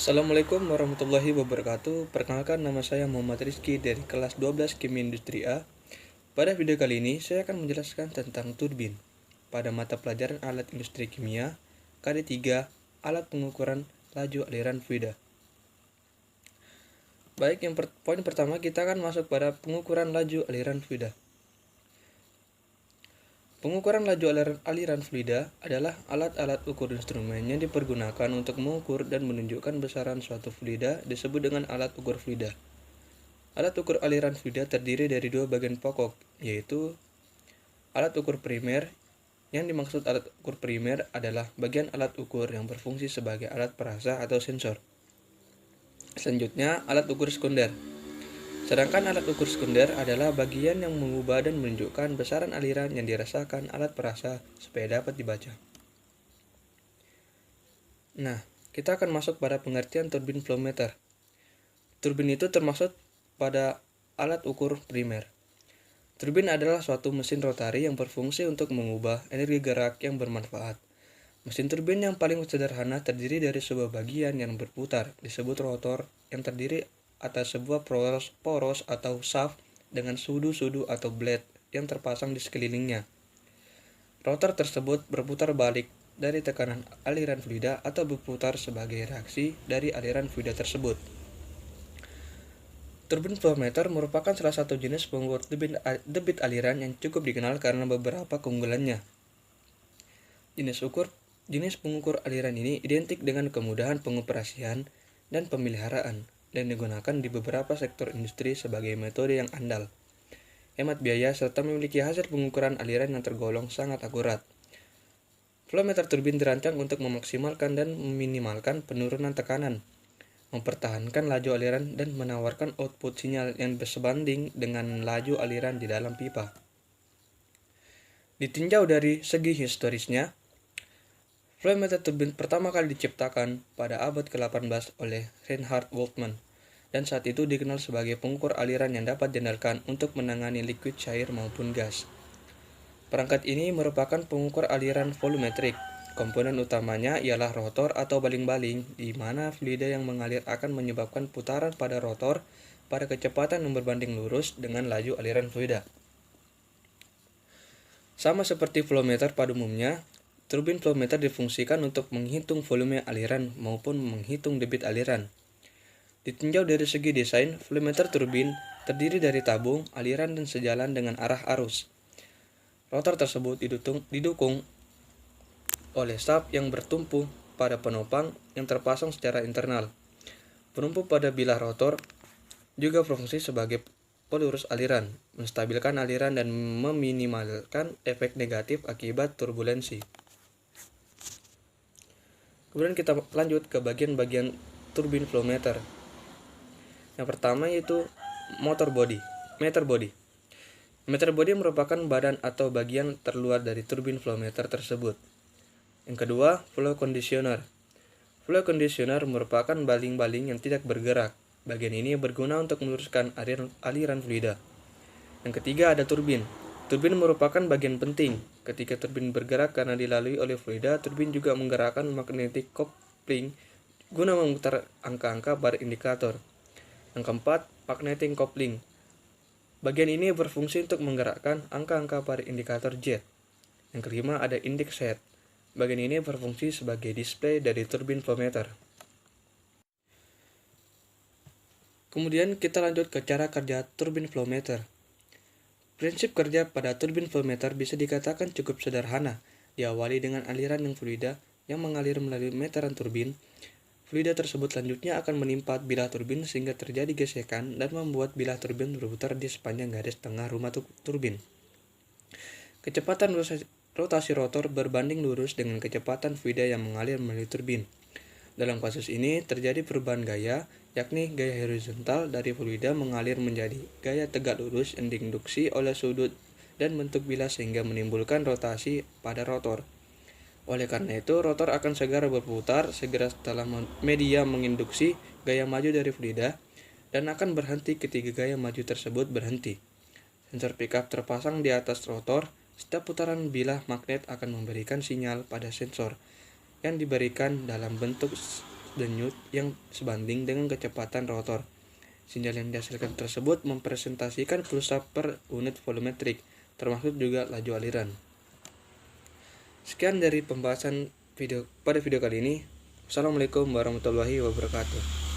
Assalamualaikum warahmatullahi wabarakatuh. Perkenalkan, nama saya Muhammad Rizky dari kelas 12 Kimia Industri A. Pada video kali ini saya akan menjelaskan tentang turbin pada mata pelajaran alat industri kimia KD3, alat pengukuran laju aliran fluida. Baik, poin pertama kita akan masuk pada pengukuran laju aliran fluida. Pengukuran laju aliran fluida adalah alat-alat ukur instrumen yang dipergunakan untuk mengukur dan menunjukkan besaran suatu fluida disebut dengan alat ukur fluida. Alat ukur aliran fluida terdiri dari dua bagian pokok, yaitu alat ukur primer. Yang dimaksud alat ukur primer adalah bagian alat ukur yang berfungsi sebagai alat perasa atau sensor. Selanjutnya, alat ukur sekunder. Sedangkan alat ukur sekunder adalah bagian yang mengubah dan menunjukkan besaran aliran yang dirasakan alat perasa supaya dapat dibaca. Nah, kita akan masuk pada pengertian turbin flow meter. Turbin itu termasuk pada alat ukur primer. Turbin adalah suatu mesin rotari yang berfungsi untuk mengubah energi gerak yang bermanfaat. Mesin turbin yang paling sederhana terdiri dari sebuah bagian yang berputar, disebut rotor, yang terdiri atas sebuah poros atau shaft dengan sudu-sudu atau blade yang terpasang di sekelilingnya. Rotor tersebut berputar balik dari tekanan aliran fluida atau berputar sebagai reaksi dari aliran fluida tersebut. Turbin flow meter merupakan salah satu jenis pengukur debit aliran yang cukup dikenal karena beberapa keunggulannya. Jenis pengukur aliran ini identik dengan kemudahan pengoperasian dan pemeliharaan, dan digunakan di beberapa sektor industri sebagai metode yang andal, hemat biaya, serta memiliki hasil pengukuran aliran yang tergolong sangat akurat. Flow meter turbin dirancang untuk memaksimalkan dan meminimalkan penurunan tekanan, mempertahankan laju aliran, dan menawarkan output sinyal yang bersebanding dengan laju aliran di dalam pipa. Ditinjau dari segi historisnya, flow meter turbin pertama kali diciptakan pada abad ke-18 oleh Reinhard Wolfman, dan saat itu dikenal sebagai pengukur aliran yang dapat diandalkan untuk menangani liquid, cair, maupun gas. Perangkat ini merupakan pengukur aliran volumetrik. Komponen utamanya ialah rotor atau baling-baling, di mana fluida yang mengalir akan menyebabkan putaran pada rotor pada kecepatan yang berbanding lurus dengan laju aliran fluida. Sama seperti flow meter pada umumnya, turbin flow meter difungsikan untuk menghitung volume aliran maupun menghitung debit aliran. Ditinjau dari segi desain, flow meter turbin terdiri dari tabung, aliran, dan sejalan dengan arah arus. Rotor tersebut didukung oleh shaft yang bertumpu pada penopang yang terpasang secara internal. Penumpu pada bilah rotor juga berfungsi sebagai pelurus aliran, menstabilkan aliran, dan meminimalkan efek negatif akibat turbulensi. Kemudian kita lanjut ke bagian-bagian turbin flow meter. Yang pertama yaitu meter body. Meter body merupakan badan atau bagian terluar dari turbin flow meter tersebut. Yang kedua, flow conditioner. Flow conditioner merupakan baling-baling yang tidak bergerak. Bagian ini berguna untuk meluruskan aliran fluida. Yang ketiga, ada turbin. Turbin merupakan bagian penting. Ketika turbin bergerak karena dilalui oleh fluida, turbin juga menggerakkan magnetic coupling guna memutar angka-angka bar indikator. Yang keempat, magnetic coupling. Bagian ini berfungsi untuk menggerakkan angka-angka bar indikator jet. Yang kelima, ada index head. Bagian ini berfungsi sebagai display dari turbin flow meter. Kemudian kita lanjut ke cara kerja turbin flow meter. Prinsip kerja pada turbin flow meter bisa dikatakan cukup sederhana, diawali dengan aliran yang fluida yang mengalir melalui meteran turbin. Fluida tersebut selanjutnya akan menimpa bilah turbin sehingga terjadi gesekan dan membuat bilah turbin berputar di sepanjang garis tengah rumah turbin. Kecepatan rotasi rotor berbanding lurus dengan kecepatan fluida yang mengalir melalui turbin. Dalam kasus ini terjadi perubahan gaya, yakni gaya horizontal dari fluida mengalir menjadi gaya tegak lurus yang diinduksi oleh sudut dan bentuk bilah sehingga menimbulkan rotasi pada rotor. Oleh karena itu, rotor akan segera berputar segera setelah media menginduksi gaya maju dari fluida dan akan berhenti ketika gaya maju tersebut berhenti. Sensor pickup terpasang di atas rotor. Setiap putaran bilah magnet akan memberikan sinyal pada sensor yang diberikan dalam bentuk denyut yang sebanding dengan kecepatan rotor. Sinyal yang dihasilkan tersebut mempresentasikan pulsa per unit volumetrik, termasuk juga laju aliran. Sekian dari pembahasan pada video kali ini. Wassalamualaikum warahmatullahi wabarakatuh.